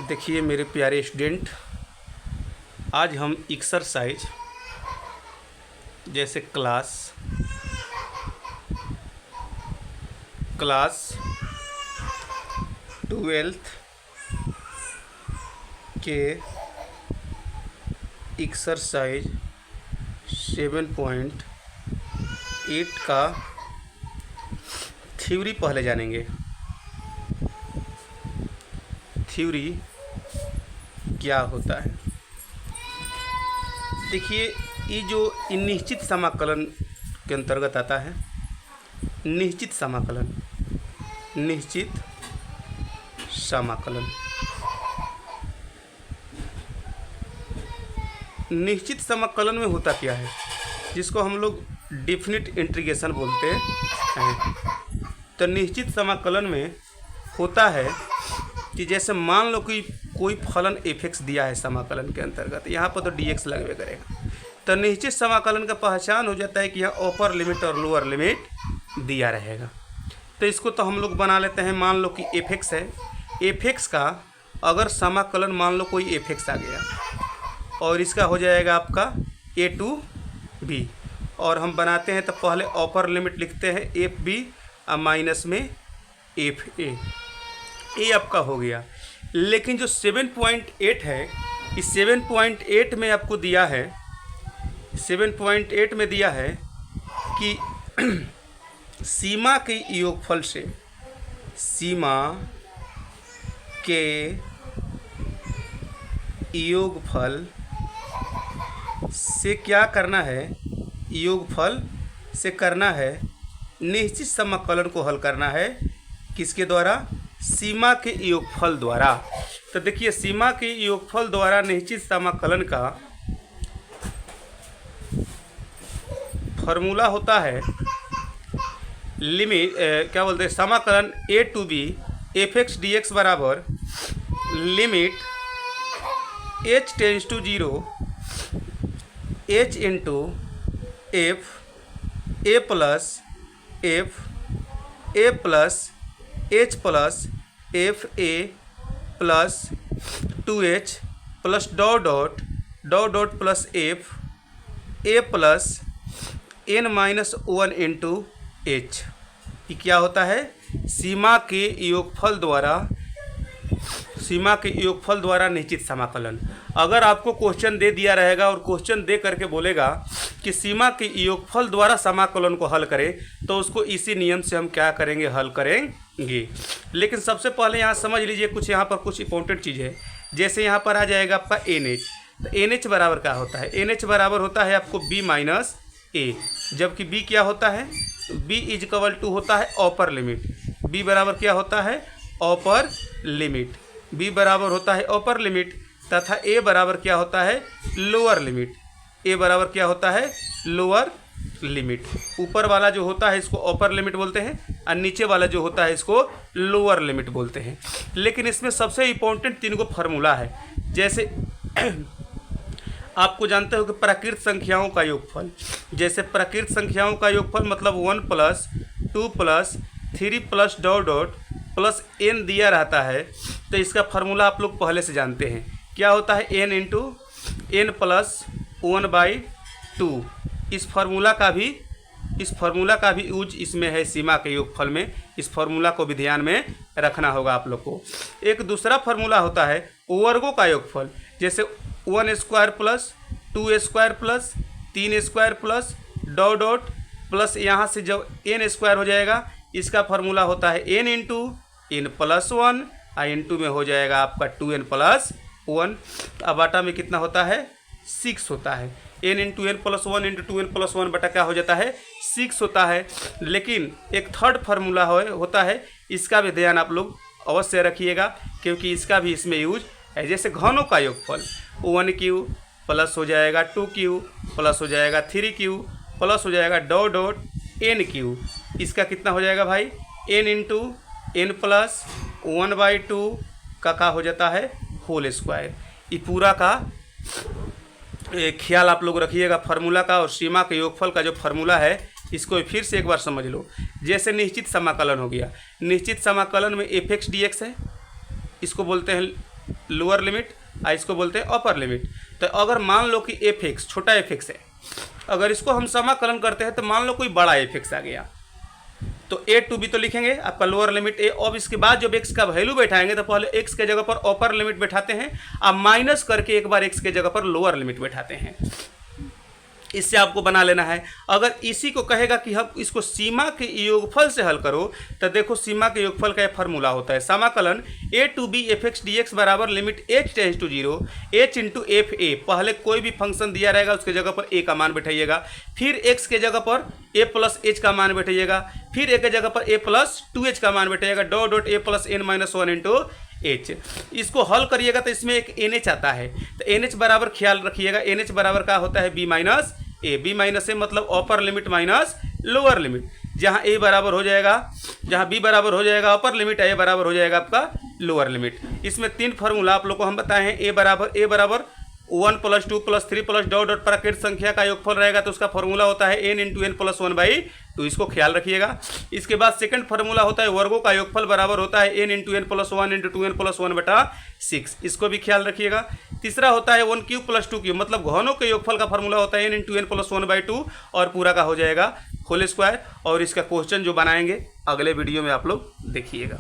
देखिए मेरे प्यारे स्टूडेंट, आज हम एक्सरसाइज जैसे क्लास ट्वेल्थ के एक्सरसाइज 7.8 का थ्योरी पहले जानेंगे। थ्योरी क्या होता है? देखिए, ये जो निश्चित समाकलन के अंतर्गत आता है। निश्चित समाकलन निश्चित समाकलन में होता क्या है, जिसको हम लोग डेफिनिट इंटीग्रेशन बोलते हैं। तो निश्चित समाकलन में होता है कि जैसे मान लो कि कोई फलन f(x) दिया है समाकलन के अंतर्गत, यहाँ पर तो dx लगवे करेगा। तो निश्चित समाकलन का पहचान हो जाता है कि यहाँ अपर लिमिट और लोअर लिमिट दिया रहेगा। तो इसको तो हम लोग बना लेते हैं। मान लो कि f(x) है, f(x) का अगर समाकलन मान लो कोई f(x) आ गया और इसका हो जाएगा आपका a to b, और हम बनाते हैं तो पहले अपर लिमिट लिखते हैं f(b) और माइनस में f(a). ये आपका हो गया। लेकिन जो 7.8 है, इस 7.8 में आपको दिया है, 7.8 में दिया है कि सीमा के योगफल से, सीमा के योगफल से क्या करना है, योगफल से करना है निश्चित समाकलन को हल करना है। किसके द्वारा? सीमा के योगफल द्वारा। तो देखिए, सीमा के योगफल द्वारा निश्चित समाकलन का फॉर्मूला होता है लिमिट क्या बोलते हैं, समाकलन a to b f(x) dx बराबर limit h tends to 0 h into f a plus h plus f a plus 2h plus dot plus f a plus n-1 into h। ये क्या होता है? सीमा के योगफल द्वारा निश्चित समाकलन। अगर आपको क्वेश्चन दे दिया रहेगा और क्वेश्चन दे करके बोलेगा कि सीमा के योगफल द्वारा समाकलन को हल करें, तो उसको इसी नियम से हम क्या करेंगे, हल करेंगे। लेकिन सबसे पहले यहाँ समझ लीजिए, कुछ यहाँ पर कुछ इंपॉर्टेंट चीज़ है। जैसे यहाँ पर आ जाएगा आपका NH, तो NH बराबर क्या होता है? NH बराबर होता है आपको B माइनस A, जबकि B क्या होता है? B इज इक्वल टू होता है अपर लिमिट। B बराबर क्या होता है? Upper limit. B बराबर होता है अपर लिमिट, तथा A बराबर क्या होता है? Lower limit. A बराबर क्या होता है? Lower limit. ऊपर वाला जो होता है इसको अपर लिमिट बोलते हैं, और नीचे वाला जो होता है इसको लोअर लिमिट बोलते हैं। लेकिन इसमें सबसे इम्पोर्टेंट 3 गो फार्मूला है। जैसे आपको जानते हो कि प्राकृत संख्याओं का योगफल, जैसे प्राकृत संख्याओं का योगफल मतलब 1 plus 2 plus 3 plus dot plus n दिया रहता है। तो इसका फार्मूला आप लोग पहले से जानते हैं, क्या होता है? n into n plus 1/2। इस फार्मूला का भी यूज इसमें है, सीमा के योगफल में। इस फार्मूला को भी ध्यान में रखना होगा आप लोग को। एक दूसरा फार्मूला होता है वर्गों का योगफल, जैसे 1 square plus 2 square plus 3 square plus dot plus यहाँ से जब n स्क्वायर हो जाएगा, इसका फार्मूला होता है n इंटू n प्लस 1, और इंटू में हो जाएगा आपका 2n प्लस 1। अब बाटा में कितना होता है? 6 होता है। n into n plus 1 into 2n plus 1 बटा क्या हो जाता है? 6 होता है। लेकिन एक थर्ड फार्मूला होता है, इसका भी ध्यान आप लोग अवश्य रखिएगा, क्योंकि इसका भी इसमें यूज है। जैसे घनों का योगफल 1q प्लस हो जाएगा 2q प्लस हो जाएगा 3q प्लस हो जाएगा डॉट nq। इसका कितना हो जाएगा भाई? n इंटू n प्लस 1/2 का हो जाता है होल स्क्वायर। ये पूरा का ख्याल आप लोग रखिएगा फार्मूला का। और सीमा के योगफल का जो फार्मूला है, इसको फिर से एक बार समझ लो। जैसे निश्चित समाकलन हो गया, निश्चित समाकलन में एफ एक्स डी एक्स है, इसको बोलते हैं लोअर लिमिट और इसको बोलते हैं अपर लिमिट। तो अगर मान लो कि एफ एक्स छोटा एफ एक्स है, अगर इसको हम समाकलन करते हैं तो मान लो कोई बड़ा एफ एक्स आ गया, तो ए टू बी तो लिखेंगे आपका लोअर लिमिट ए। अब इसके बाद जब एक्स का वैल्यू बैठाएंगे तो पहले एक्स के जगह पर अपर लिमिट बैठाते हैं, अब माइनस करके एक बार एक्स के जगह पर लोअर लिमिट बैठाते हैं। इससे आपको बना लेना है। अगर इसी को कहेगा कि हम इसको सीमा के योगफल से हल करो, तो देखो सीमा के योगफल का फार्मूला होता है समाकलन a to b f x d x बराबर limit h tends to 0 h into f a. पहले कोई भी फंक्शन दिया रहेगा उसके जगह पर ए का मान बैठाइएगा, फिर एक्स के जगह पर ए प्लस एच का मान बैठाइएगा, फिर ए के जगह पर ए प्लस 2h का मान बैठाइएगा, dot dot a plus n minus 1 into h. इसको हल करिएगा तो इसमें एक एन एच आता है, तो एन एच बराबर ख्याल रखिएगा, एन एच बराबर का होता है बी माइनस ए। बी माइनस ए मतलब upper limit minus lower limit, जहाँ ए बराबर हो जाएगा, जहाँ बी बराबर हो जाएगा अपर लिमिट, ए बराबर हो जाएगा आपका लोअर लिमिट। इसमें 3 फार्मूला आप लोग को हम बताए हैं। ए बराबर 1 + 2 + 3 + डॉट डॉट प्राकृत संख्या का योगफल रहेगा तो उसका फार्मूला होता है n × n + 1/2। इसको ख्याल रखिएगा। इसके बाद सेकंड फार्मूला होता है वर्गों का योगफल बराबर होता है n × n + 1 × 2n + 1/6। इसको भी ख्याल रखिएगा। तीसरा होता है 1³ + 2³ मतलब घनों के योगफल का फार्मूला होता है n × n + 1/2 और पूरा का हो जाएगा होल स्क्वायर। और इसका क्वेश्चन जो बनाएंगे अगले वीडियो में आप लोग देखिएगा।